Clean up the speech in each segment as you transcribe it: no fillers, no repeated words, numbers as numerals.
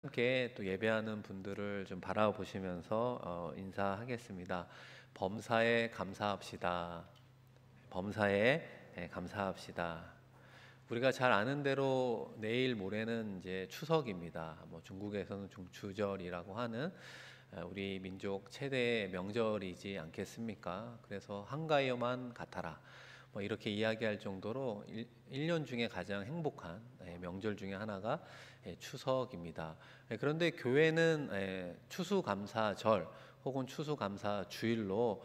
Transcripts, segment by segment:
함께 또 예배하는 분들을 좀 바라보시면서 인사하겠습니다. 범사에 감사합시다. 범사에 감사합시다. 우리가 잘 아는 대로 내일 모레는 이제 추석입니다. 뭐 중국에서는 중추절이라고 하는 우리 민족 최대의 명절이지 않겠습니까? 그래서 한가위만 같아라. 뭐 이렇게 이야기할 정도로 1년 중에 가장 행복한 명절 중에 하나가 추석입니다. 그런데 교회는 추수감사절 혹은 추수감사주일로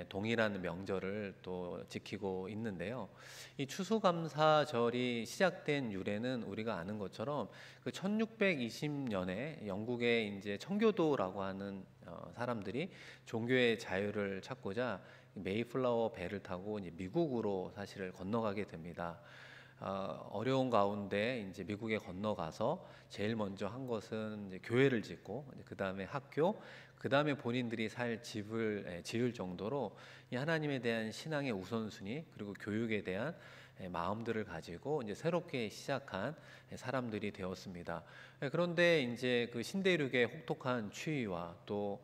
동일한 명절을 또 지키고 있는데요. 이 추수감사절이 시작된 유래는 우리가 아는 것처럼 그 1620년에 영국의 이제 청교도라고 하는 사람들이 종교의 자유를 찾고자 메이플라워 배를 타고 이제 미국으로 사실을 건너가게 됩니다. 어려운 가운데 이제 미국에 건너가서 제일 먼저 한 것은 이제 교회를 짓고 그 다음에 학교, 그 다음에 본인들이 살 집을 지을 정도로 이 하나님에 대한 신앙의 우선순위 그리고 교육에 대한 마음들을 가지고 이제 새롭게 시작한 사람들이 되었습니다. 그런데 이제 그 신대륙의 혹독한 추위와 또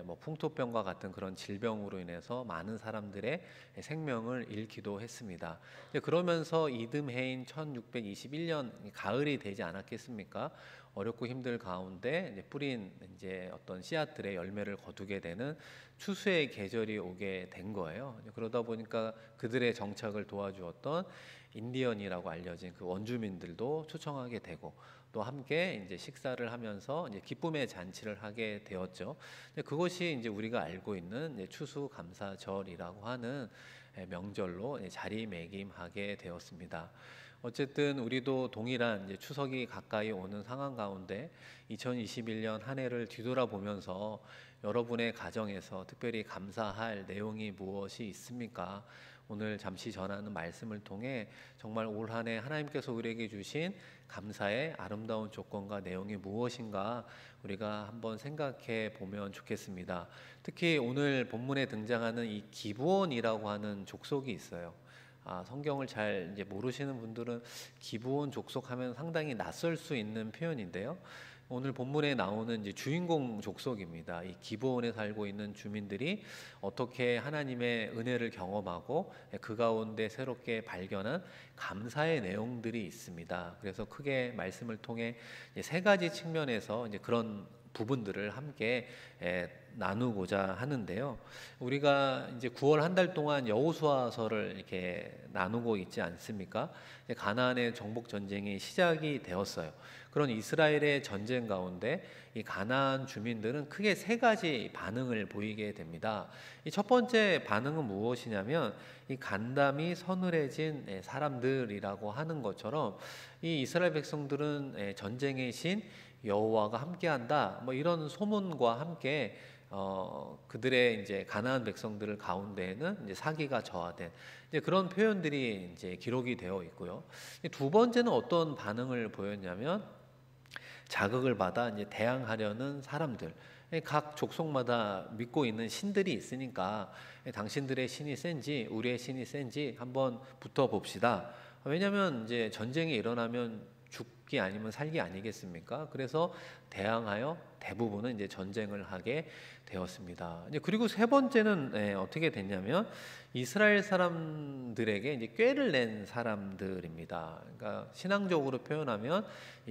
뭐 풍토병과 같은 그런 질병으로 인해서 많은 사람들의 생명을 잃기도 했습니다. 그러면서 이듬해인 1621년 가을이 되지 않았겠습니까? 어렵고 힘들 가운데 뿌린 이제 어떤 씨앗들의 열매를 거두게 되는 추수의 계절이 오게 된 거예요. 그러다 보니까 그들의 정착을 도와주었던 인디언이라고 알려진 그 원주민들도 초청하게 되고 또 함께 이제 식사를 하면서 이제 기쁨의 잔치를 하게 되었죠. 그것이 이제 우리가 알고 있는 이제 추수감사절이라고 하는 명절로 자리매김하게 되었습니다. 어쨌든 우리도 동일한 이제 추석이 가까이 오는 상황 가운데 2021년 한 해를 뒤돌아보면서 여러분의 가정에서 특별히 감사할 내용이 무엇이 있습니까? 오늘 잠시 전하는 말씀을 통해 정말 올 한 해 하나님께서 우리에게 주신 감사의 아름다운 조건과 내용이 무엇인가 우리가 한번 생각해 보면 좋겠습니다. 특히 오늘 본문에 등장하는 이 기브온이라고 하는 족속이 있어요. 성경을 잘 이제 모르시는 분들은 기브온 족속하면 상당히 낯설 수 있는 표현인데요. 오늘 본문에 나오는 이제 주인공 족속입니다. 이 기브온에 살고 있는 주민들이 어떻게 하나님의 은혜를 경험하고 그 가운데 새롭게 발견한 감사의 내용들이 있습니다. 그래서 크게 말씀을 통해 세 가지 측면에서 이제 그런 부분들을 함께 나누고자 하는데요. 우리가 이제 9월 한 달 동안 여호수아서를 이렇게 나누고 있지 않습니까? 가나안의 정복 전쟁이 시작이 되었어요. 그런 이스라엘의 전쟁 가운데 이 가나안 주민들은 크게 세 가지 반응을 보이게 됩니다. 이 첫 번째 반응은 무엇이냐면 이 간담이 서늘해진 사람들이라고 하는 것처럼 이 이스라엘 백성들은 전쟁의 신 여호와가 함께한다. 뭐 이런 소문과 함께 그들의 이제 가나안 백성들 가운데에는 이제 사기가 저하된 이제 그런 표현들이 이제 기록이 되어 있고요. 두 번째는 어떤 반응을 보였냐면 자극을 받아 이제 대항하려는 사람들. 각 족속마다 믿고 있는 신들이 있으니까 당신들의 신이 센지 우리의 신이 센지 한번 붙어 봅시다. 왜냐하면 이제 전쟁이 일어나면 죽기 아니면 살기 아니겠습니까? 그래서 대항하여 대부분은 이제 전쟁을 하게 되었습니다. 이제 그리고 세 번째는 어떻게 됐냐면 이스라엘 사람들에게 이제 꾀를 낸 사람들입니다. 그러니까 신앙적으로 표현하면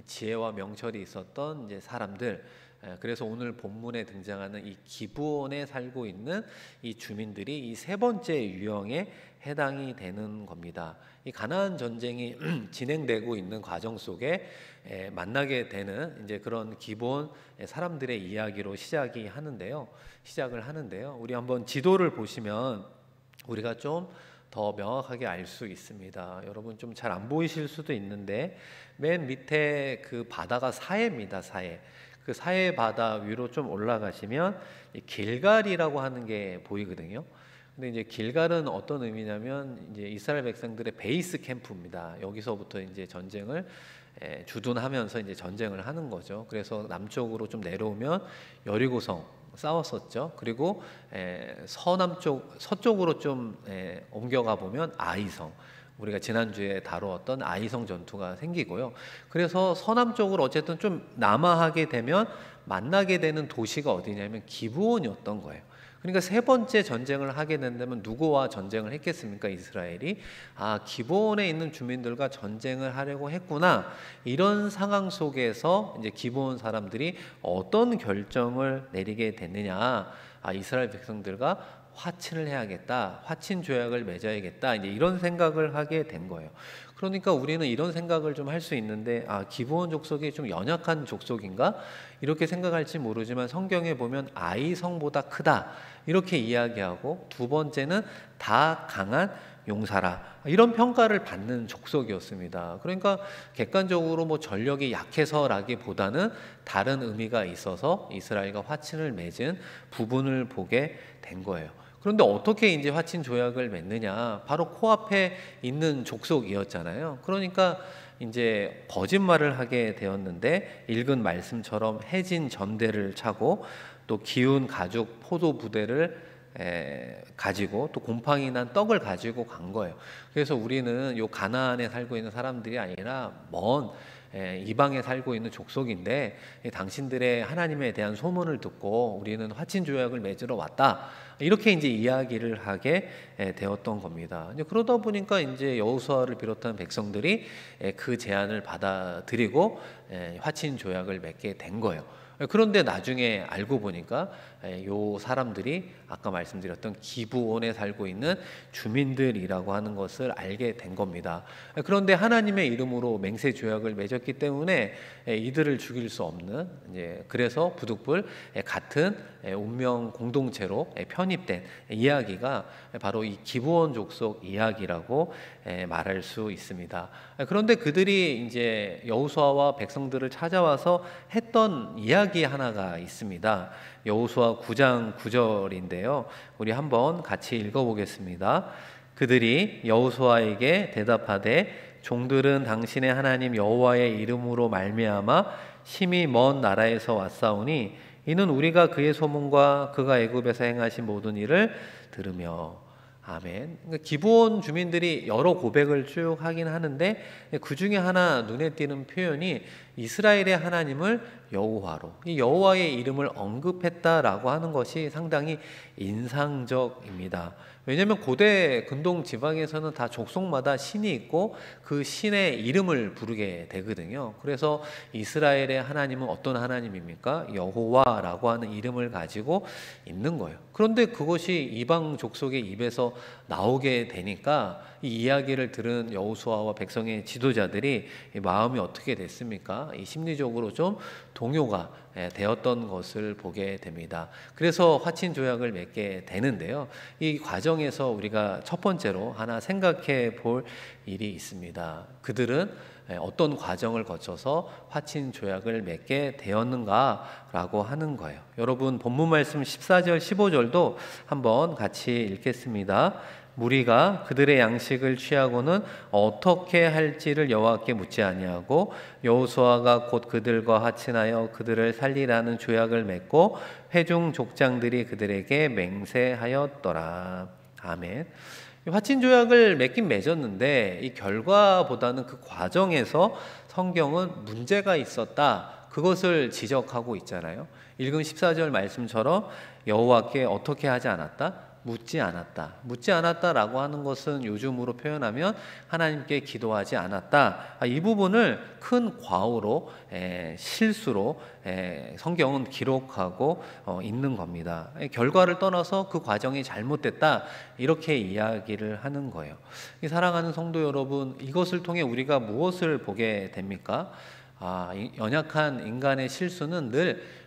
지혜와 명철이 있었던 이제 사람들. 그래서 오늘 본문에 등장하는 이 기브온에 살고 있는 이 주민들이 이 세 번째 유형에 해당이 되는 겁니다. 이 가나안 전쟁이 진행되고 있는 과정 속에 만나게 되는 이제 그런 기본 사람들의 이야기로 시작을 하는데요. 우리 한번 지도를 보시면 우리가 좀 더 명확하게 알 수 있습니다. 여러분 좀 잘 안 보이실 수도 있는데 맨 밑에 그 바다가 사해입니다. 사해. 그 사해 바다 위로 좀 올라가시면 길갈이라고 하는 게 보이거든요. 근데 이제 길갈은 어떤 의미냐면 이제 이스라엘 백성들의 베이스 캠프입니다. 여기서부터 이제 전쟁을 주둔하면서 이제 전쟁을 하는 거죠. 그래서 남쪽으로 좀 내려오면 여리고성 싸웠었죠. 그리고 서쪽으로 좀 옮겨가 보면 아이성, 우리가 지난주에 다루었던 아이성 전투가 생기고요. 그래서 서남쪽으로 어쨌든 좀 남하하게 되면 만나게 되는 도시가 어디냐면 기브온이었던 거예요. 그러니까 세 번째 전쟁을 하게 된다면 누구와 전쟁을 했겠습니까? 이스라엘이. 기브온에 있는 주민들과 전쟁을 하려고 했구나. 이런 상황 속에서 이제 기브온 사람들이 어떤 결정을 내리게 됐느냐. 이스라엘 백성들과 화친을 해야겠다. 화친 조약을 맺어야겠다. 이제 이런 생각을 하게 된 거예요. 그러니까 우리는 이런 생각을 좀 할 수 있는데 기브온 족속이 좀 연약한 족속인가? 이렇게 생각할지 모르지만 성경에 보면 아이성보다 크다. 이렇게 이야기하고 두 번째는 다 강한 용사라. 이런 평가를 받는 족속이었습니다. 그러니까 객관적으로 뭐 전력이 약해서라기보다는 다른 의미가 있어서 이스라엘과 화친을 맺은 부분을 보게 된 거예요. 그런데 어떻게 이제 화친 조약을 맺느냐? 바로 코앞에 있는 족속이었잖아요. 그러니까 이제 거짓말을 하게 되었는데 읽은 말씀처럼 해진 전대를 차고 또 기운 가죽 포도 부대를 가지고 또 곰팡이 난 떡을 가지고 간 거예요. 그래서 우리는 요 가나안에 살고 있는 사람들이 아니라 먼 이방에 살고 있는 족속인데 당신들의 하나님에 대한 소문을 듣고 우리는 화친 조약을 맺으러 왔다. 이렇게 이제 이야기를 하게 되었던 겁니다. 이제 그러다 보니까 이제 여호수아를 비롯한 백성들이 그 제안을 받아들이고 화친 조약을 맺게 된 거예요. 그런데 나중에 알고 보니까 요 사람들이 아까 말씀드렸던 기브온에 살고 있는 주민들이라고 하는 것을 알게 된 겁니다. 그런데 하나님의 이름으로 맹세 조약을 맺었기 때문에 이들을 죽일 수 없는, 이제 그래서 부득불 같은 운명 공동체로 편입된 이야기가 바로 이 기브온 족속 이야기라고 말할 수 있습니다. 그런데 그들이 이제 여호수아와 백성들을 찾아와서 했던 이야기 하나가 있습니다. 여호수아 9장 9절인데요. 우리 한번 같이 읽어보겠습니다. 그들이 여호수아에게 대답하되 종들은 당신의 하나님 여호와의 이름으로 말미암아 심히 먼 나라에서 왔사오니 이는 우리가 그의 소문과 그가 애굽에서 행하신 모든 일을 들으며. 아멘. 기브온 주민들이 여러 고백을 쭉 하긴 하는데 그 중에 하나 눈에 띄는 표현이 이스라엘의 하나님을 여호와로, 이 여호와의 이름을 언급했다라고 하는 것이 상당히 인상적입니다. 왜냐하면 고대 근동 지방에서는 다 족속마다 신이 있고 그 신의 이름을 부르게 되거든요. 그래서 이스라엘의 하나님은 어떤 하나님입니까? 여호와라고 하는 이름을 가지고 있는 거예요. 그런데 그것이 이방 족속의 입에서 나오게 되니까 이 이야기를 들은 여호수아와 백성의 지도자들이 마음이 어떻게 됐습니까? 이 심리적으로 좀 동요가 되었던 것을 보게 됩니다. 그래서 화친 조약을 맺게 되는데요. 이 과정에서 우리가 첫 번째로 하나 생각해 볼 일이 있습니다. 그들은 어떤 과정을 거쳐서 화친 조약을 맺게 되었는가라고 하는 거예요. 여러분 본문 말씀 14절 15절도 한번 같이 읽겠습니다. 무리가 그들의 양식을 취하고는 어떻게 할지를 여호와께 묻지 아니하고 여호수아가 곧 그들과 화친하여 그들을 살리라는 조약을 맺고 회중 족장들이 그들에게 맹세하였더라. 아멘. 화친 조약을 맺긴 맺었는데 이 결과보다는 그 과정에서 성경은 문제가 있었다. 그것을 지적하고 있잖아요. 읽은 14절 말씀처럼 여호와께 어떻게 하지 않았다? 묻지 않았다. 묻지 않았다라고 하는 것은 요즘으로 표현하면 하나님께 기도하지 않았다. 이 부분을 큰 과오로 실수로 성경은 기록하고 있는 겁니다. 결과를 떠나서 그 과정이 잘못됐다. 이렇게 이야기를 하는 거예요. 사랑하는 성도 여러분, 이것을 통해 우리가 무엇을 보게 됩니까? 연약한 인간의 실수는 늘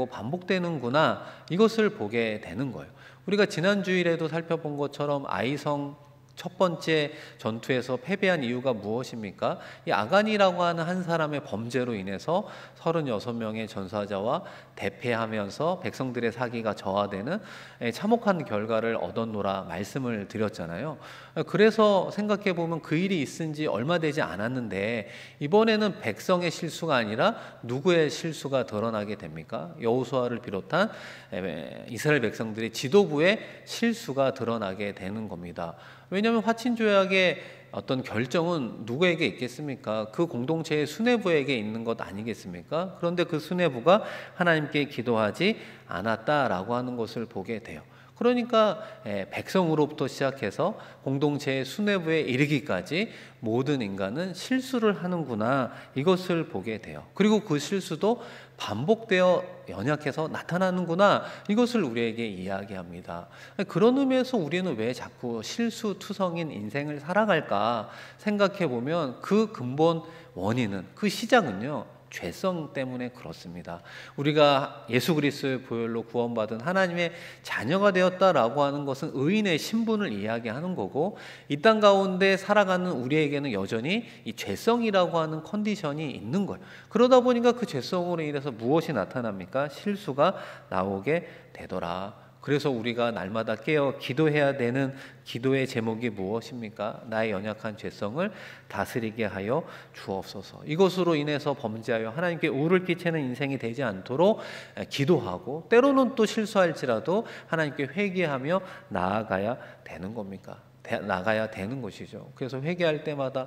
반복되는구나. 이것을 보게 되는 거예요. 우리가 지난 주일에도 살펴본 것처럼 아이성 첫 번째 전투에서 패배한 이유가 무엇입니까? 이 아간이라고 하는 한 사람의 범죄로 인해서 36명의 전사자와 대패하면서 백성들의 사기가 저하되는 참혹한 결과를 얻었노라 말씀을 드렸잖아요. 그래서 생각해 보면 그 일이 있은 지 얼마 되지 않았는데 이번에는 백성의 실수가 아니라 누구의 실수가 드러나게 됩니까? 여호수아를 비롯한 이스라엘 백성들의 지도부의 실수가 드러나게 되는 겁니다. 왜냐하면 화친조약의 어떤 결정은 누구에게 있겠습니까? 그 공동체의 수뇌부에게 있는 것 아니겠습니까? 그런데 그 수뇌부가 하나님께 기도하지 않았다라고 하는 것을 보게 돼요. 그러니까 백성으로부터 시작해서 공동체의 수뇌부에 이르기까지 모든 인간은 실수를 하는구나, 이것을 보게 돼요. 그리고 그 실수도 반복되어 연약해서 나타나는구나, 이것을 우리에게 이야기합니다. 그런 의미에서 우리는 왜 자꾸 실수투성인 인생을 살아갈까 생각해 보면 그 근본 원인은, 그 시작은요, 죄성 때문에 그렇습니다. 우리가 예수 그리스도의 보혈로 구원받은 하나님의 자녀가 되었다라고 하는 것은 의인의 신분을 이야기하는 거고, 이 땅 가운데 살아가는 우리에게는 여전히 이 죄성이라고 하는 컨디션이 있는 거예요. 그러다 보니까 그 죄성으로 인해서 무엇이 나타납니까? 실수가 나오게 되더라. 그래서 우리가 날마다 깨어 기도해야 되는 기도의 제목이 무엇입니까? 나의 연약한 죄성을 다스리게 하여 주옵소서. 이것으로 인해서 범죄하여 하나님께 우를 끼치는 인생이 되지 않도록 기도하고, 때로는 또 실수할지라도 하나님께 회개하며 나아가야 되는 겁니까? 나가야 되는 것이죠. 그래서 회개할 때마다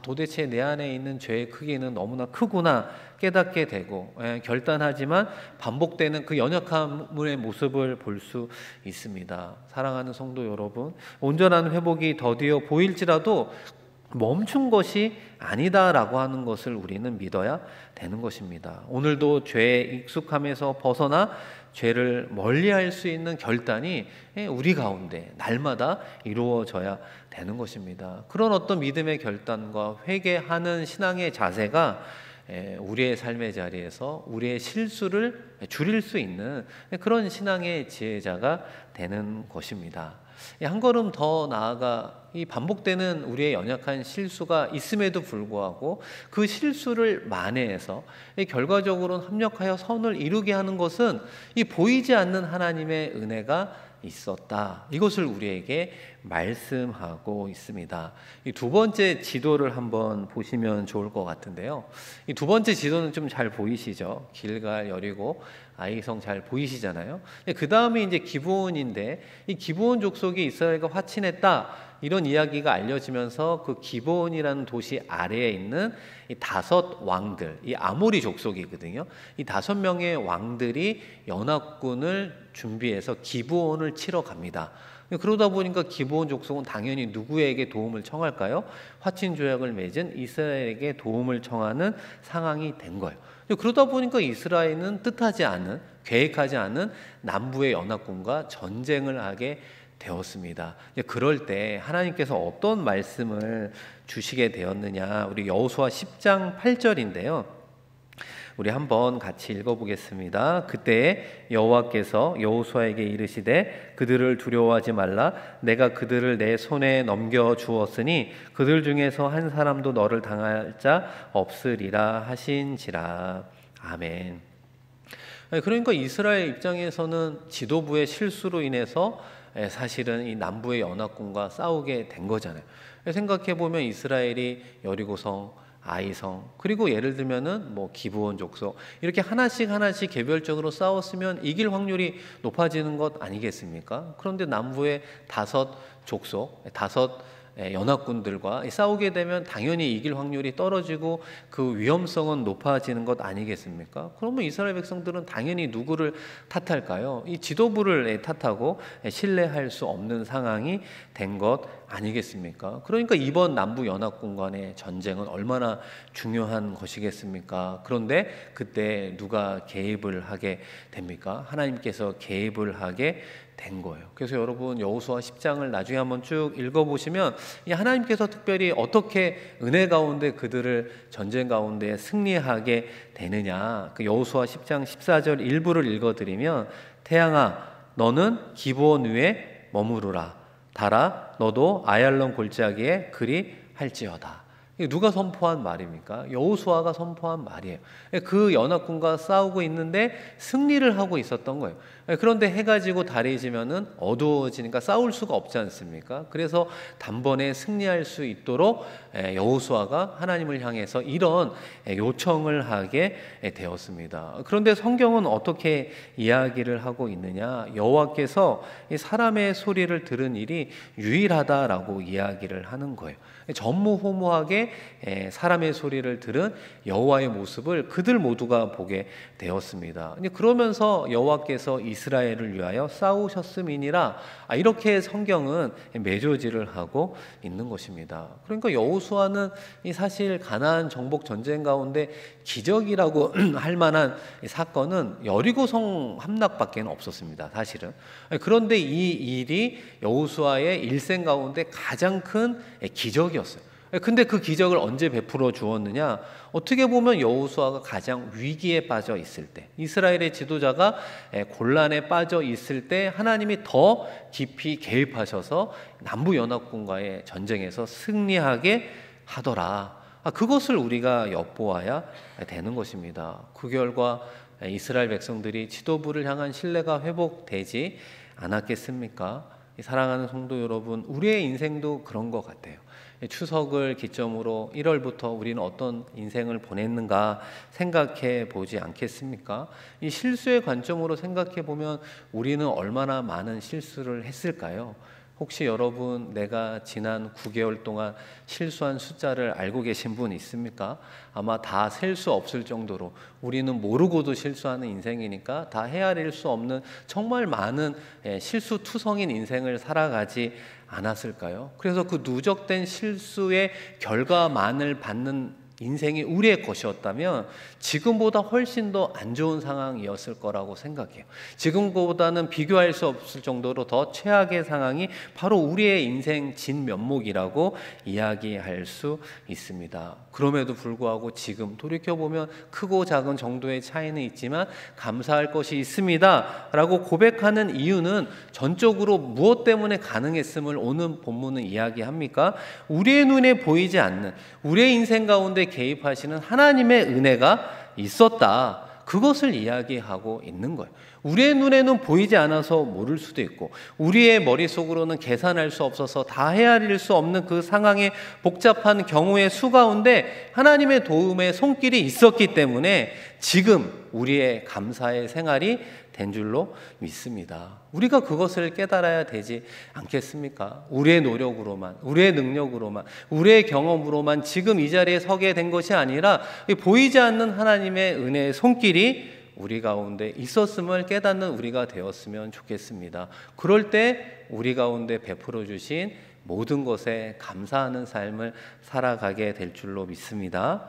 도대체 내 안에 있는 죄의 크기는 너무나 크구나 깨닫게 되고, 결단하지만 반복되는 그 연약함의 모습을 볼 수 있습니다. 사랑하는 성도 여러분, 온전한 회복이 더디어 보일지라도 멈춘 것이 아니다라고 하는 것을 우리는 믿어야 되는 것입니다. 오늘도 죄에 익숙함에서 벗어나 죄를 멀리할 수 있는 결단이 우리 가운데 날마다 이루어져야 되는 것입니다. 그런 어떤 믿음의 결단과 회개하는 신앙의 자세가 우리의 삶의 자리에서 우리의 실수를 줄일 수 있는 그런 신앙의 지혜자가 되는 것입니다. 한 걸음 더 나아가 이 반복되는 우리의 연약한 실수가 있음에도 불구하고 그 실수를 만회해서 결과적으로는 합력하여 선을 이루게 하는 것은 이 보이지 않는 하나님의 은혜가 있었다, 이것을 우리에게 말씀하고 있습니다. 이 두 번째 지도를 한번 보시면 좋을 것 같은데요. 이 두 번째 지도는 좀 잘 보이시죠? 길갈, 여리고, 아이성 잘 보이시잖아요. 그 다음에 이제 기브온인데, 이 기브온 족속이 이스라엘과 화친했다, 이런 이야기가 알려지면서 그 기브온이라는 도시 아래에 있는 이 5 왕들, 이 아모리 족속이거든요. 이 5명의 왕들이 연합군을 준비해서 기브온을 치러 갑니다. 그러다 보니까 기브온 족속은 당연히 누구에게 도움을 청할까요? 화친 조약을 맺은 이스라엘에게 도움을 청하는 상황이 된 거예요. 그러다 보니까 이스라엘은 뜻하지 않은, 계획하지 않은 남부의 연합군과 전쟁을 하게 되었습니다. 그럴 때 하나님께서 어떤 말씀을 주시게 되었느냐, 우리 여호수아 10장 8절인데요. 우리 한번 같이 읽어보겠습니다. 그때 여호와께서 여호수아에게 이르시되 그들을 두려워하지 말라. 내가 그들을 내 손에 넘겨 주었으니 그들 중에서 한 사람도 너를 당할 자 없으리라 하신지라. 아멘. 그러니까 이스라엘 입장에서는 지도부의 실수로 인해서 사실은 이 남부의 연합군과 싸우게 된 거잖아요. 생각해보면 이스라엘이 여리고성, 아이성, 그리고 예를 들면은 뭐 기브온 족속, 이렇게 하나씩 개별적으로 싸웠으면 이길 확률이 높아지는 것 아니겠습니까? 그런데 남부의 5 족속, 5 연합군들과 싸우게 되면 당연히 이길 확률이 떨어지고 그 위험성은 높아지는 것 아니겠습니까? 그러면 이스라엘 백성들은 당연히 누구를 탓할까요? 이 지도부를 탓하고 신뢰할 수 없는 상황이 된 것 아니겠습니까? 그러니까 이번 남부 연합군 간의 전쟁은 얼마나 중요한 것이겠습니까? 그런데 그때 누가 개입을 하게 됩니까? 하나님께서 개입을 하게 된 거예요. 그래서 여러분 여호수아 10장을 나중에 한번 쭉 읽어보시면 이 하나님께서 특별히 어떻게 은혜 가운데 그들을 전쟁 가운데 승리하게 되느냐, 그 여호수아 10장 14절 일부를 읽어드리면, 태양아 너는 기브온 위에 머무르라. 달아 너도 아얄론 골짜기에 그리 할지어다. 이게 누가 선포한 말입니까? 여호수아가 선포한 말이에요. 그 연합군과 싸우고 있는데 승리를 하고 있었던 거예요. 그런데 해가 지고 달이 지면은 어두워지니까 싸울 수가 없지 않습니까? 그래서 단번에 승리할 수 있도록 여호수아가 하나님을 향해서 이런 요청을 하게 되었습니다. 그런데 성경은 어떻게 이야기를 하고 있느냐? 여호와께서 사람의 소리를 들은 일이 유일하다라고 이야기를 하는 거예요. 전무후무하게 사람의 소리를 들은 여호와의 모습을 그들 모두가 보게 되었습니다. 그러면서 여호와께서 이스라엘을 위하여 싸우셨음이니라, 이렇게 성경은 매조지를 하고 있는 것입니다. 그러니까 여호수아는 사실 가나안 정복 전쟁 가운데 기적이라고 할 만한 사건은 여리고성 함락밖에 없었습니다, 사실은. 그런데 이 일이 여호수아의 일생 가운데 가장 큰 기적이었어요. 근데 그 기적을 언제 베풀어 주었느냐? 어떻게 보면 여호수아가 가장 위기에 빠져 있을 때, 이스라엘의 지도자가 곤란에 빠져 있을 때 하나님이 더 깊이 개입하셔서 남부 연합군과의 전쟁에서 승리하게 하더라. 그것을 우리가 엿보아야 되는 것입니다. 그 결과 이스라엘 백성들이 지도부를 향한 신뢰가 회복되지 않았겠습니까? 사랑하는 성도 여러분, 우리의 인생도 그런 것 같아요. 추석을 기점으로 1월부터 우리는 어떤 인생을 보냈는가 생각해 보지 않겠습니까? 이 실수의 관점으로 생각해 보면 우리는 얼마나 많은 실수를 했을까요? 혹시 여러분, 내가 지난 9개월 동안 실수한 숫자를 알고 계신 분 있습니까? 아마 다 셀 수 없을 정도로 우리는 모르고도 실수하는 인생이니까 다 헤아릴 수 없는 정말 많은 실수투성인 인생을 살아가지 않았을까요? 그래서 그 누적된 실수의 결과만을 받는 인생이 우리의 것이었다면 지금보다 훨씬 더 안 좋은 상황이었을 거라고 생각해요. 지금보다는 비교할 수 없을 정도로 더 최악의 상황이 바로 우리의 인생 진면목이라고 이야기할 수 있습니다. 그럼에도 불구하고 지금 돌이켜보면 크고 작은 정도의 차이는 있지만 감사할 것이 있습니다 라고 고백하는 이유는 전적으로 무엇 때문에 가능했음을 오늘 본문은 이야기합니까? 우리의 눈에 보이지 않는, 우리의 인생 가운데 개입하시는 하나님의 은혜가 있었다, 그것을 이야기하고 있는 거예요. 우리의 눈에는 보이지 않아서 모를 수도 있고, 우리의 머릿속으로는 계산할 수 없어서 다 헤아릴 수 없는 그 상황의 복잡한 경우의 수 가운데 하나님의 도움의 손길이 있었기 때문에 지금 우리의 감사의 생활이 된 줄로 믿습니다. 우리가 그것을 깨달아야 되지 않겠습니까? 우리의 노력으로만, 우리의 능력으로만, 우리의 경험으로만 지금 이 자리에 서게 된 것이 아니라 보이지 않는 하나님의 은혜의 손길이 우리 가운데 있었음을 깨닫는 우리가 되었으면 좋겠습니다. 그럴 때 우리 가운데 베풀어 주신 모든 것에 감사하는 삶을 살아가게 될 줄로 믿습니다.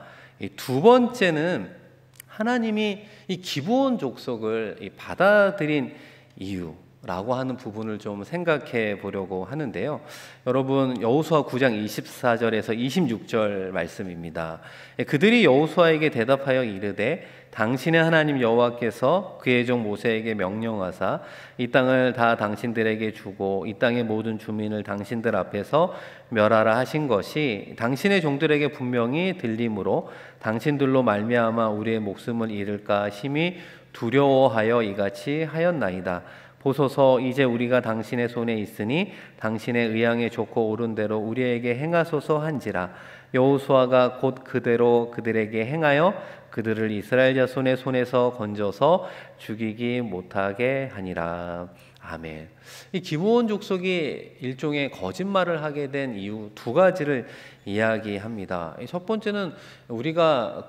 두 번째는 하나님이 이 기브온 족속을 받아들인 이유라고 하는 부분을 좀 생각해 보려고 하는데요. 여러분, 여호수아 9장 24절에서 26절 말씀입니다. 그들이 여호수아에게 대답하여 이르되 당신의 하나님 여호와께서 그의 종 모세에게 명령하사 이 땅을 다 당신들에게 주고 이 땅의 모든 주민을 당신들 앞에서 멸하라 하신 것이 당신의 종들에게 분명히 들림으로 당신들로 말미암아 우리의 목숨을 잃을까 심히 두려워하여 이같이 하였나이다. 보소서, 이제 우리가 당신의 손에 있으니 당신의 의향에 좋고 옳은 대로 우리에게 행하소서 한지라. 여호수아가 곧 그대로 그들에게 행하여 그들을 이스라엘 자손의 손에서 건져서 죽이기 못하게 하니라. 아멘. 이 기브온 족속이 일종의 거짓말을 하게 된 이유 두 가지를 이야기합니다. 첫 번째는 우리가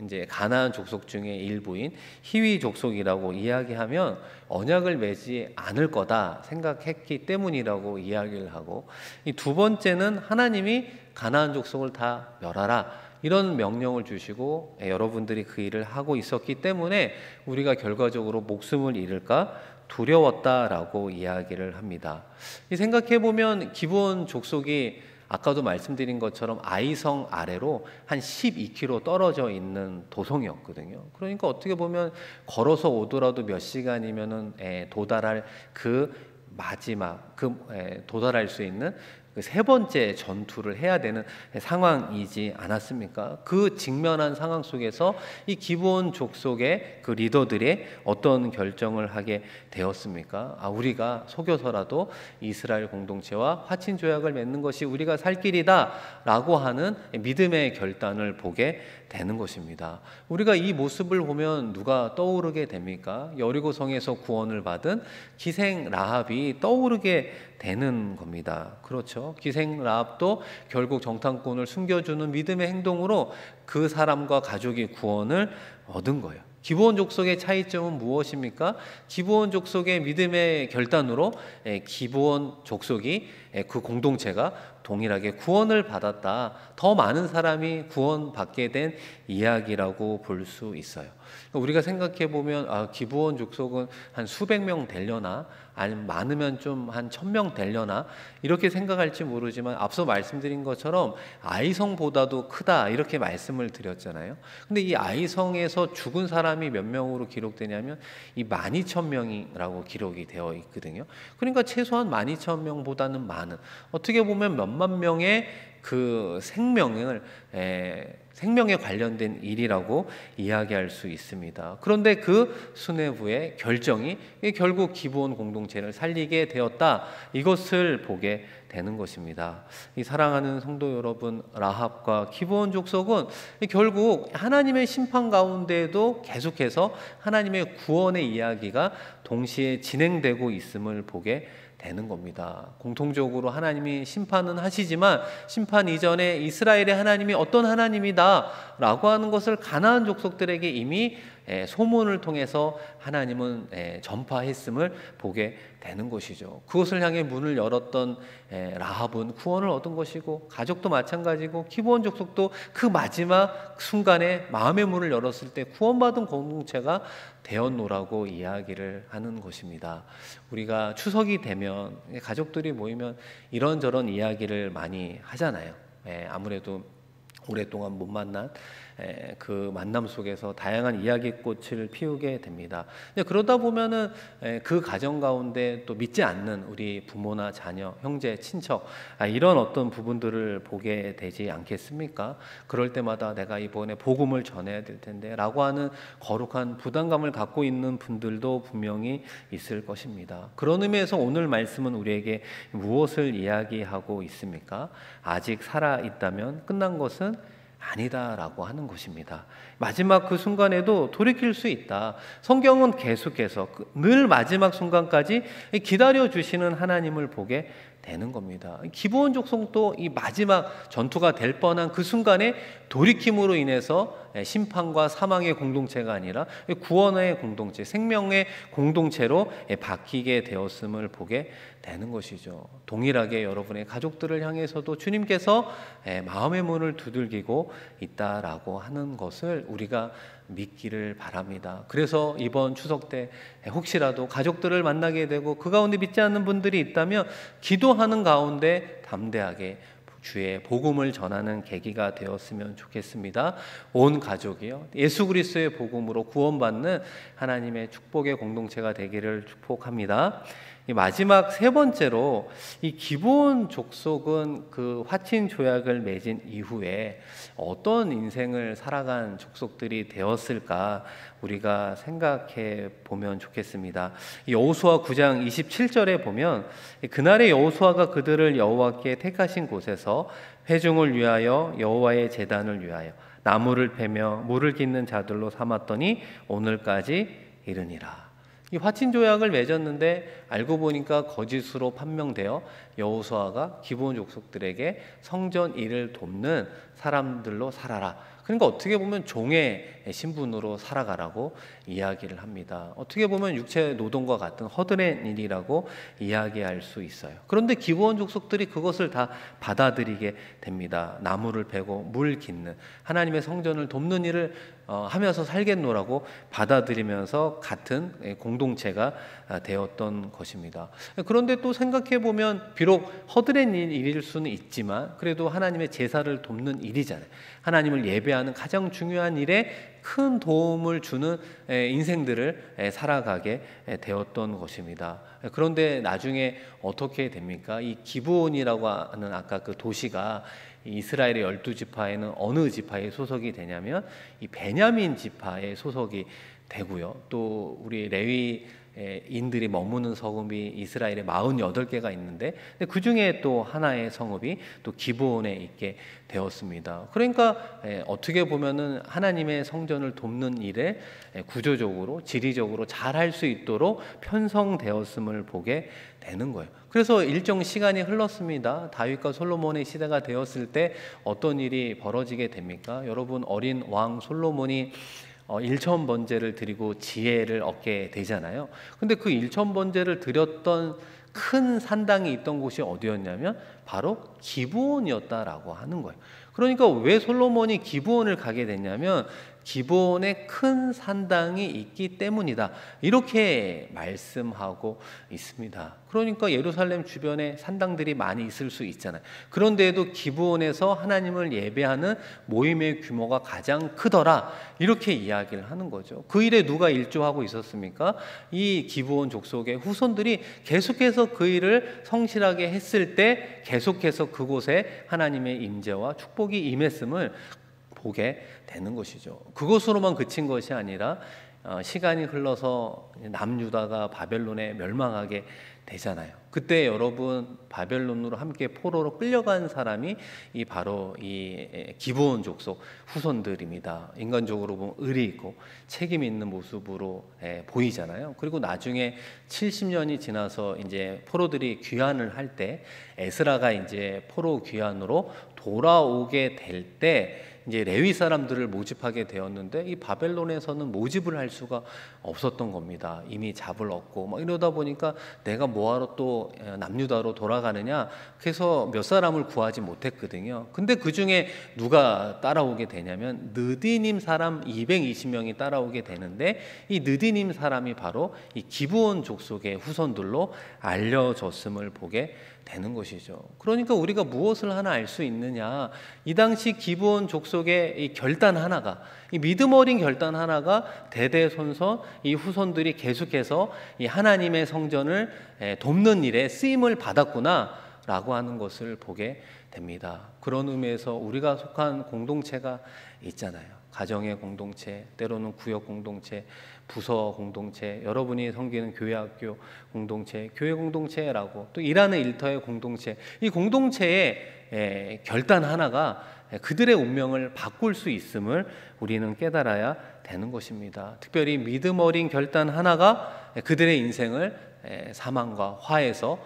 이제 가나안 족속 중에 일부인 히위 족속이라고 이야기하면 언약을 맺지 않을 거다 생각했기 때문이라고 이야기를 하고, 이 두 번째는 하나님이 가나안 족속을 다 멸하라 이런 명령을 주시고 여러분들이 그 일을 하고 있었기 때문에 우리가 결과적으로 목숨을 잃을까 두려웠다라고 이야기를 합니다. 생각해보면 기브온 족속이 아까도 말씀드린 것처럼 아이성 아래로 한 12km 떨어져 있는 도성이었거든요. 그러니까 어떻게 보면 걸어서 오더라도 몇 시간이면은 도달할 그 마지막 도달할 수 있는 세 번째 전투를 해야 되는 상황이지 않았습니까? 그 직면한 상황 속에서 이 기브온 족속의 그 리더들이 어떤 결정을 하게 되었습니까? 우리가 속여서라도 이스라엘 공동체와 화친 조약을 맺는 것이 우리가 살 길이다라고 하는 믿음의 결단을 보게 되는 것입니다. 우리가 이 모습을 보면 누가 떠오르게 됩니까? 여리고성에서 구원을 받은 기생 라합이 떠오르게 되는 겁니다. 그렇죠? 기생 라합도 결국 정탐꾼을 숨겨주는 믿음의 행동으로 그 사람과 가족이 구원을 얻은 거예요. 기브온 족속의 차이점은 무엇입니까? 기브온 족속의 믿음의 결단으로 기브온 족속이 그 공동체가 동일하게 구원을 받았다. 더 많은 사람이 구원받게 된 이야기라고 볼 수 있어요. 우리가 생각해 보면 기브온 족속은 한 수백 명 되려나, 아니면 많으면 좀 한 1000명 되려나 이렇게 생각할지 모르지만 앞서 말씀드린 것처럼 아이성보다도 크다 이렇게 말씀을 드렸잖아요. 근데 이 아이성에서 죽은 사람이 몇 명으로 기록되냐면 이 12,000명이라고 기록이 되어 있거든요. 그러니까 최소한 12,000명보다는 많은, 어떻게 보면 몇만 명의 그 생명에 관련된 일이라고 이야기할 수 있습니다. 그런데 그 수뇌부의 결정이 결국 기브온 공동체를 살리게 되었다, 이것을 보게 되는 것입니다. 이 사랑하는 성도 여러분, 라합과 기브온 족속은 결국 하나님의 심판 가운데에도 계속해서 하나님의 구원의 이야기가 동시에 진행되고 있음을 보게 되는 겁니다. 공통적으로 하나님이 심판은 하시지만 심판 이전에 이스라엘의 하나님이 어떤 하나님이다 라고 하는 것을 가나안 족속들에게 이미 소문을 통해서 하나님은 전파했음을 보게 되는 것이죠. 그것을 향해 문을 열었던 라합은 구원을 얻은 것이고, 가족도 마찬가지고 기브온 족속도 그 마지막 순간에 마음의 문을 열었을 때 구원받은 공동체가 되었노라고 이야기를 하는 것입니다. 우리가 추석이 되면 가족들이 모이면 이런저런 이야기를 많이 하잖아요. 아무래도 오랫동안 못 만난 그 만남 속에서 다양한 이야기꽃을 피우게 됩니다. 그러다 보면은 그 가정 가운데 또 믿지 않는 우리 부모나 자녀, 형제, 친척, 이런 어떤 부분들을 보게 되지 않겠습니까? 그럴 때마다 내가 이번에 복음을 전해야 될 텐데 라고 하는 거룩한 부담감을 갖고 있는 분들도 분명히 있을 것입니다. 그런 의미에서 오늘 말씀은 우리에게 무엇을 이야기하고 있습니까? 아직 살아있다면 끝난 것은 아니다라고 하는 것입니다. 마지막 그 순간에도 돌이킬 수 있다. 성경은 계속해서 늘 마지막 순간까지 기다려 주시는 하나님을 보게 되는 겁니다. 기브온 족속도 이 마지막 전투가 될 뻔한 그 순간에 돌이킴으로 인해서 심판과 사망의 공동체가 아니라 구원의 공동체, 생명의 공동체로 바뀌게 되었음을 보게 되는 것이죠. 동일하게 여러분의 가족들을 향해서도 주님께서 마음의 문을 두들기고 있다라고 하는 것을 우리가 믿기를 바랍니다. 그래서 이번 추석 때 혹시라도 가족들을 만나게 되고 그 가운데 믿지 않는 분들이 있다면 기도하는 가운데 담대하게 주의 복음을 전하는 계기가 되었으면 좋겠습니다. 온 가족이요, 예수 그리스도의 복음으로 구원받는 하나님의 축복의 공동체가 되기를 축복합니다. 이 마지막 세 번째로, 이 기브온 족속은 그 화친 조약을 맺은 이후에 어떤 인생을 살아간 족속들이 되었을까 우리가 생각해 보면 좋겠습니다. 여호수아 9장 27절에 보면 그날의 여호수아가 그들을 여호와께 택하신 곳에서 회중을 위하여 여호와의 제단을 위하여 나무를 패며 물을 깃는 자들로 삼았더니 오늘까지 이르니라. 이 화친 조약을 맺었는데 알고 보니까 거짓으로 판명되어 여호수아가 기브온 족속들에게 성전 일을 돕는 사람들로 살아라. 그러니까 어떻게 보면 종의 신분으로 살아가라고 이야기를 합니다. 어떻게 보면 육체 노동과 같은 허드렛 일이라고 이야기할 수 있어요. 그런데 기브온 족속들이 그것을 다 받아들이게 됩니다. 나무를 베고 물 깃는, 하나님의 성전을 돕는 일을 하면서 살겠노라고 받아들이면서 같은 공동체가 되었던 것입니다. 그런데 또 생각해 보면 비록 허드렛 일일 수는 있지만 그래도 하나님의 제사를 돕는 일이잖아요. 하나님을 예배하는 예배하는 가장 중요한 일에 큰 도움을 주는 인생들을 살아가게 되었던 것입니다. 그런데 나중에 어떻게 됩니까? 이 기브온이라고 하는 아까 그 도시가 이스라엘의 12지파에는 어느 지파에 소속이 되냐면 이 베냐민 지파에 소속이 되고요. 또 우리 레위인들이 머무는 성읍이 이스라엘에 48개가 있는데 그 중에 또 하나의 성읍이 또 기브온에 있게 되었습니다. 그러니까 어떻게 보면은 하나님의 성전을 돕는 일에 구조적으로 지리적으로 잘할 수 있도록 편성되었음을 보게 되는 거예요. 그래서 일정 시간이 흘렀습니다. 다윗과 솔로몬의 시대가 되었을 때 어떤 일이 벌어지게 됩니까? 여러분, 어린 왕 솔로몬이 1,000번제를 드리고 지혜를 얻게 되잖아요. 근데 그 1,000번제를 드렸던 큰 산당이 있던 곳이 어디였냐면 바로 기브온이었다라고 하는 거예요. 그러니까 왜 솔로몬이 기브온을 가게 됐냐면 기브온에 큰 산당이 있기 때문이다, 이렇게 말씀하고 있습니다. 그러니까 예루살렘 주변에 산당들이 많이 있을 수 있잖아요. 그런데도 기브온에서 하나님을 예배하는 모임의 규모가 가장 크더라, 이렇게 이야기를 하는 거죠. 그 일에 누가 일조하고 있었습니까? 이 기브온 족속의 후손들이 계속해서 그 일을 성실하게 했을 때 계속해서 그곳에 하나님의 임재와 축복이 임했음을 보게 되는 것이죠. 그것으로만 그친 것이 아니라 시간이 흘러서 남유다가 바벨론에 멸망하게 되잖아요. 그때 여러분, 바벨론으로 함께 포로로 끌려간 사람이 바로 이 기브온 족속 후손들입니다. 인간적으로 보면 의리 있고 책임 있는 모습으로 보이잖아요. 그리고 나중에 70년이 지나서 이제 포로들이 귀환을 할 때 에스라가 이제 포로 귀환으로 돌아오게 될 때 이제 레위 사람들을 모집하게 되었는데 이 바벨론에서는 모집을 할 수가 없었던 겁니다. 이미 잡을 얻고 막 이러다 보니까 내가 뭐하러 또 남유다로 돌아가느냐, 그래서 몇 사람을 구하지 못했거든요. 근데 그 중에 누가 따라오게 되냐면 느디님 사람 220명이 따라오게 되는데 이 느디님 사람이 바로 이 기브온 족속의 후손들로 알려졌음을 보게 되는 것이죠. 그러니까 우리가 무엇을 하나 알 수 있느냐, 이 당시 기브온 족속의 이 결단 하나가, 이 믿음 어린 결단 하나가 대대손손 이 후손들이 계속해서 이 하나님의 성전을 돕는 일에 쓰임을 받았구나라고 하는 것을 보게 됩니다. 그런 의미에서 우리가 속한 공동체가 있잖아요. 가정의 공동체, 때로는 구역 공동체, 부서 공동체, 여러분이 섬기는 교회 학교 공동체, 교회 공동체라고, 또 일하는 일터의 공동체, 이 공동체의 결단 하나가 그들의 운명을 바꿀 수 있음을 우리는 깨달아야 되는 것입니다. 특별히 믿음 어린 결단 하나가 그들의 인생을 사망과 화에서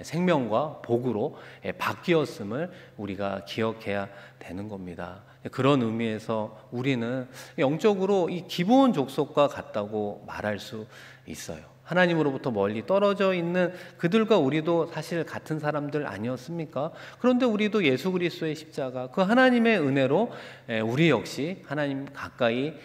생명과 복으로 바뀌었음을 우리가 기억해야 되는 겁니다. 그런 의미에서 우리는 영적으로 이 기브온 족속과 같다고 말할 수 있어요. 하나님으로부터 멀리 떨어져 있는 그들과 우리도 사실 같은 사람들 아니었습니까? 그런데 우리도 예수 그리스도의 십자가, 그 하나님의 은혜로 우리 역시 하나님 가까이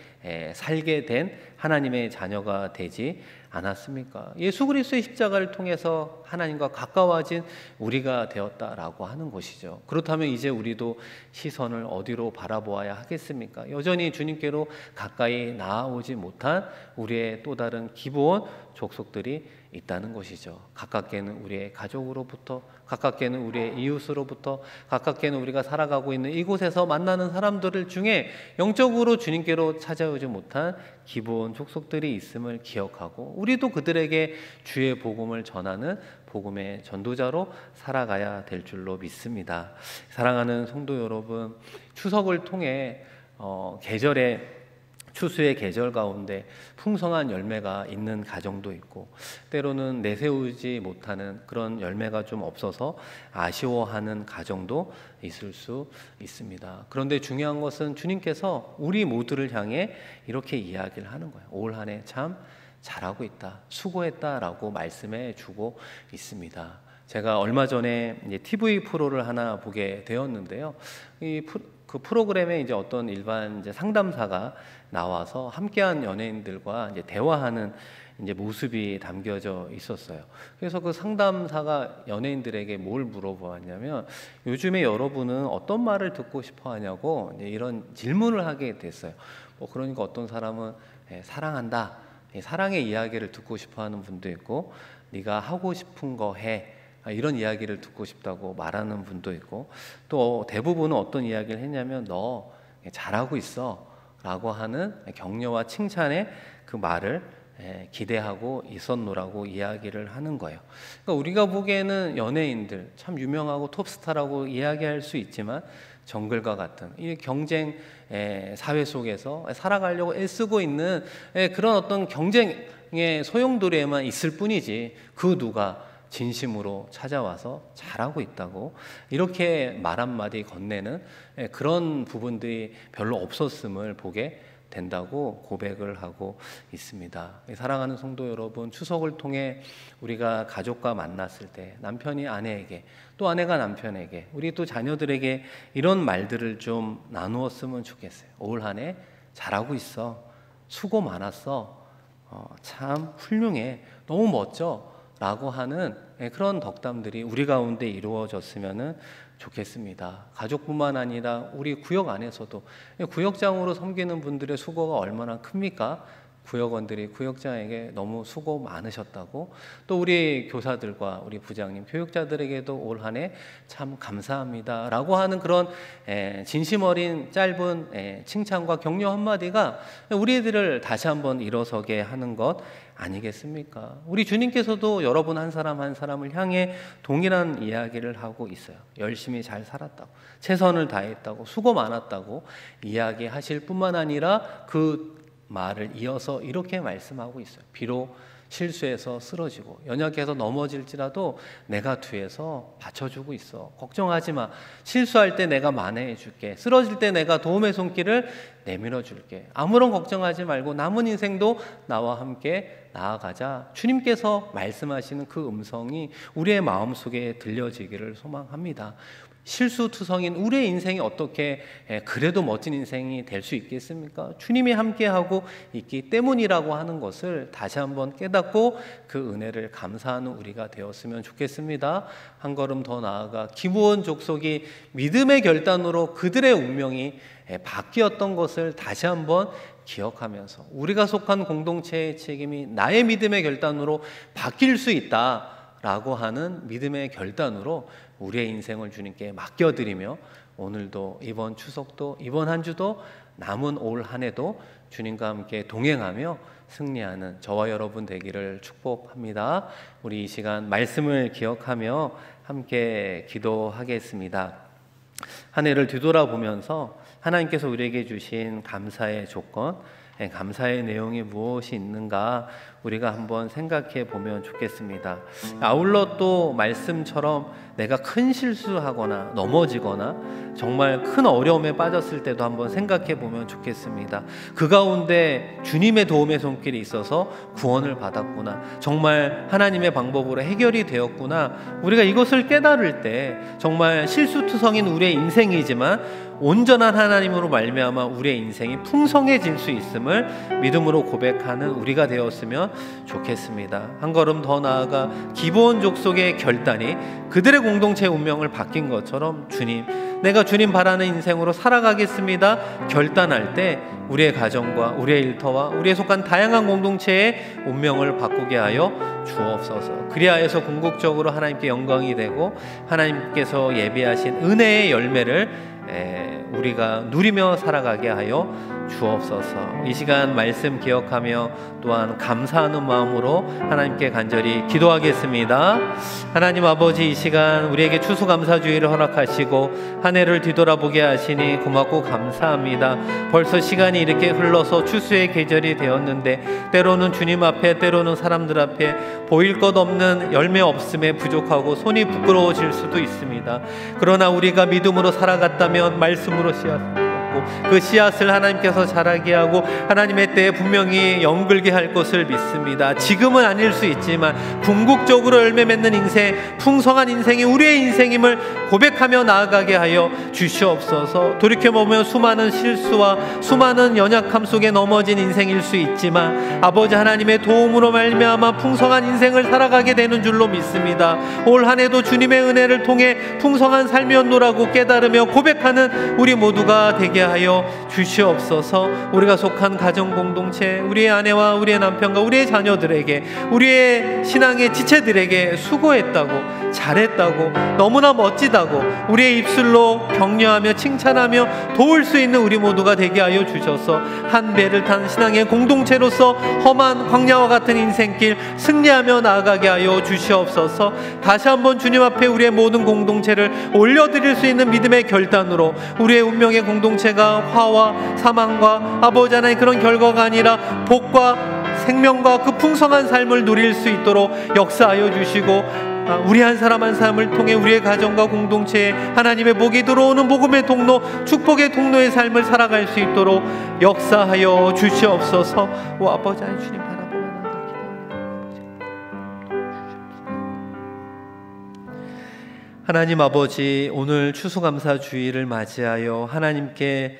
살게 된 하나님의 자녀가 되지 않았습니까? 예수 그리스도의 십자가를 통해서 하나님과 가까워진 우리가 되었다라고 하는 것이죠. 그렇다면 이제 우리도 시선을 어디로 바라보아야 하겠습니까? 여전히 주님께로 가까이 나아오지 못한 우리의 또 다른 기브온 족속들이 있다는 것이죠. 가깝게는 우리의 가족으로부터, 가깝게는 우리의 이웃으로부터, 가깝게는 우리가 살아가고 있는 이곳에서 만나는 사람들 중에 영적으로 주님께로 찾아오지 못한 기브온 족속들이 있음을 기억하고 우리도 그들에게 주의 복음을 전하는 복음의 전도자로 살아가야 될 줄로 믿습니다. 사랑하는 성도 여러분, 추석을 통해 추수의 계절 가운데 풍성한 열매가 있는 가정도 있고, 때로는 내세우지 못하는 그런 열매가 좀 없어서 아쉬워하는 가정도 있을 수 있습니다. 그런데 중요한 것은 주님께서 우리 모두를 향해 이렇게 이야기를 하는 거예요. 올 한 해 참 잘하고 있다, 수고했다라고 말씀해 주고 있습니다. 제가 얼마 전에 TV 프로를 하나 보게 되었는데요. 그 프로그램에 이제 어떤 일반 이제 상담사가 나와서 함께한 연예인들과 이제 대화하는 이제 모습이 담겨져 있었어요. 그래서 그 상담사가 연예인들에게 뭘 물어보았냐면, 요즘에 여러분은 어떤 말을 듣고 싶어 하냐고 이제 이런 질문을 하게 됐어요. 그러니까 어떤 사람은 사랑한다, 사랑의 이야기를 듣고 싶어 하는 분도 있고, 네가 하고 싶은 거 해, 이런 이야기를 듣고 싶다고 말하는 분도 있고, 또 대부분은 어떤 이야기를 했냐면 너 잘하고 있어 라고 하는 격려와 칭찬의 그 말을 기대하고 있었노라고 이야기를 하는 거예요. 그러니까 우리가 보기에는 연예인들 참 유명하고 톱스타라고 이야기할 수 있지만, 정글과 같은 이 경쟁 사회 속에서 살아가려고 애쓰고 있는 그런 어떤 경쟁의 소용돌이에만 있을 뿐이지, 그 누가 진심으로 찾아와서 잘하고 있다고 이렇게 말 한마디 건네는 그런 부분들이 별로 없었음을 보게 된다고 고백을 하고 있습니다. 사랑하는 성도 여러분, 추석을 통해 우리가 가족과 만났을 때 남편이 아내에게, 또 아내가 남편에게, 우리 또 자녀들에게 이런 말들을 좀 나누었으면 좋겠어요. 올 한 해 잘하고 있어, 수고 많았어, 참 훌륭해, 너무 멋져 라고 하는 그런 덕담들이 우리 가운데 이루어졌으면 좋겠습니다. 가족뿐만 아니라 우리 구역 안에서도 구역장으로 섬기는 분들의 수고가 얼마나 큽니까? 구역원들이 구역장에게 너무 수고 많으셨다고, 또 우리 교사들과 우리 부장님, 교육자들에게도 올 한 해 참 감사합니다 라고 하는 그런 진심 어린 짧은 칭찬과 격려 한마디가 우리들을 다시 한번 일어서게 하는 것 아니겠습니까? 우리 주님께서도 여러분 한 사람 한 사람을 향해 동일한 이야기를 하고 있어요. 열심히 잘 살았다고, 최선을 다했다고, 수고 많았다고 이야기하실 뿐만 아니라 그 말을 이어서 이렇게 말씀하고 있어요. 비록 실수해서 쓰러지고 연약해서 넘어질지라도 내가 뒤에서 받쳐주고 있어. 걱정하지 마. 실수할 때 내가 만회해 줄게. 쓰러질 때 내가 도움의 손길을 내밀어 줄게. 아무런 걱정하지 말고 남은 인생도 나와 함께 나아가자. 주님께서 말씀하시는 그 음성이 우리의 마음속에 들려지기를 소망합니다. 실수투성인 우리의 인생이 어떻게 그래도 멋진 인생이 될 수 있겠습니까? 주님이 함께하고 있기 때문이라고 하는 것을 다시 한번 깨닫고 그 은혜를 감사하는 우리가 되었으면 좋겠습니다. 한 걸음 더 나아가 기브온 족속이 믿음의 결단으로 그들의 운명이 바뀌었던 것을 다시 한번 기억하면서, 우리가 속한 공동체의 책임이 나의 믿음의 결단으로 바뀔 수 있다라고 하는 믿음의 결단으로 우리의 인생을 주님께 맡겨드리며, 오늘도 이번 추석도 이번 한 주도 남은 올 한 해도 주님과 함께 동행하며 승리하는 저와 여러분 되기를 축복합니다. 우리 이 시간 말씀을 기억하며 함께 기도하겠습니다. 한 해를 뒤돌아보면서 하나님께서 우리에게 주신 감사의 조건, 감사의 내용이 무엇이 있는가 우리가 한번 생각해 보면 좋겠습니다. 아울러 또 말씀처럼 내가 큰 실수하거나 넘어지거나 정말 큰 어려움에 빠졌을 때도 한번 생각해 보면 좋겠습니다. 그 가운데 주님의 도움의 손길이 있어서 구원을 받았구나, 정말 하나님의 방법으로 해결이 되었구나, 우리가 이것을 깨달을 때 정말 실수투성인 우리의 인생이지만 온전한 하나님으로 말미암아 우리의 인생이 풍성해질 수 있음을 믿음으로 고백하는 우리가 되었으면 좋겠습니다. 한 걸음 더 나아가 기브온 족속의 결단이 그들의 공동체의 운명을 바뀐 것처럼, 주님, 내가 주님 바라는 인생으로 살아가겠습니다 결단할 때 우리의 가정과 우리의 일터와 우리의 속한 다양한 공동체의 운명을 바꾸게 하여 주옵소서. 그리하여서 궁극적으로 하나님께 영광이 되고 하나님께서 예비하신 은혜의 열매를 우리가 누리며 살아가게 하여 주옵소서. 이 시간 말씀 기억하며 또한 감사하는 마음으로 하나님께 간절히 기도하겠습니다. 하나님 아버지, 이 시간 우리에게 추수감사주의를 허락하시고 한 해를 뒤돌아보게 하시니 고맙고 감사합니다. 벌써 시간이 이렇게 흘러서 추수의 계절이 되었는데, 때로는 주님 앞에, 때로는 사람들 앞에 보일 것 없는 열매 없음에 부족하고 손이 부끄러워질 수도 있습니다. 그러나 우리가 믿음으로 살아갔다면 말씀으로 씨앗 하고 그 씨앗을 하나님께서 자라게 하고 하나님의 때에 분명히 연글게 할 것을 믿습니다. 지금은 아닐 수 있지만 궁극적으로 열매 맺는 인생, 풍성한 인생이 우리의 인생임을 고백하며 나아가게 하여 주시옵소서. 돌이켜보면 수많은 실수와 수많은 연약함 속에 넘어진 인생일 수 있지만 아버지 하나님의 도움으로 말미암아 풍성한 인생을 살아가게 되는 줄로 믿습니다. 올 한 해도 주님의 은혜를 통해 풍성한 삶이었노라고 깨달으며 고백하는 우리 모두가 되게 하여 주시옵소서. 우리가 속한 가정 공동체, 우리의 아내와 우리의 남편과 우리의 자녀들에게, 우리의 신앙의 지체들에게 수고했다고, 잘했다고, 너무나 멋지다고 우리의 입술로 격려하며 칭찬하며 도울 수 있는 우리 모두가 되게 하여 주셔서 한 배를 탄 신앙의 공동체로서 험한 광야와 같은 인생길 승리하며 나아가게 하여 주시옵소서. 다시 한번 주님 앞에 우리의 모든 공동체를 올려드릴 수 있는 믿음의 결단으로 우리의 운명의 공동체가 화와 사망과 아버지 하나님 그런 결과가 아니라 복과 생명과 그 풍성한 삶을 누릴 수 있도록 역사하여 주시고, 우리 한 사람 한 사람을 통해 우리의 가정과 공동체에 하나님의 복이 들어오는 복음의 통로, 축복의 통로의 삶을 살아갈 수 있도록 역사하여 주시옵소서. 오 아버지 하나님, 주님 바라보고 하나님 아버지, 오늘 추수감사주의를 맞이하여 하나님께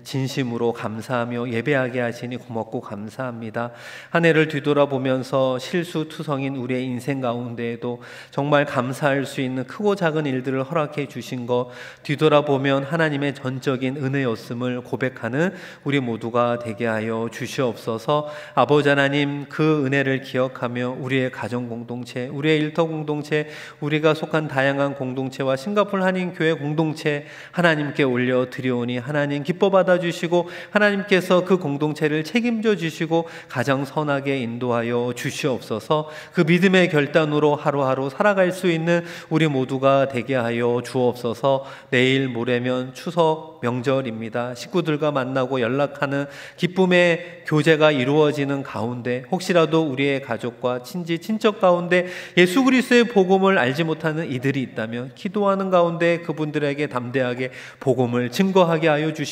진심으로 감사하며 예배하게 하시니 고맙고 감사합니다. 한 해를 뒤돌아보면서 실수투성인 우리의 인생 가운데에도 정말 감사할 수 있는 크고 작은 일들을 허락해 주신 것 뒤돌아보면 하나님의 전적인 은혜였음을 고백하는 우리 모두가 되게 하여 주시옵소서. 아버지 하나님, 그 은혜를 기억하며 우리의 가정공동체, 우리의 일터공동체, 우리가 속한 다양한 공동체와 싱가포르 한인교회 공동체 하나님께 올려드리오니 하나님 기뻐 받아주시고 하나님께서 그 공동체를 책임져 주시고 가장 선하게 인도하여 주시옵소서. 그 믿음의 결단으로 하루하루 살아갈 수 있는 우리 모두가 되게 하여 주옵소서. 내일 모레면 추석 명절입니다. 식구들과 만나고 연락하는 기쁨의 교제가 이루어지는 가운데 혹시라도 우리의 가족과 친척 가운데 예수 그리스도의 복음을 알지 못하는 이들이 있다면 기도하는 가운데 그분들에게 담대하게 복음을 증거하게 하여 주시고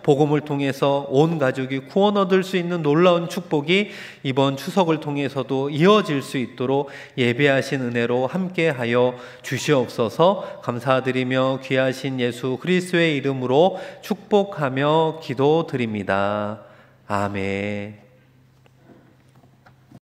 복음을 통해서 온 가족이 구원 얻을 수 있는 놀라운 축복이 이번 추석을 통해서도 이어질 수 있도록 예배하신 은혜로 함께하여 주시옵소서. 감사드리며 귀하신 예수 그리스도의 이름으로 축복하며 기도드립니다. 아멘.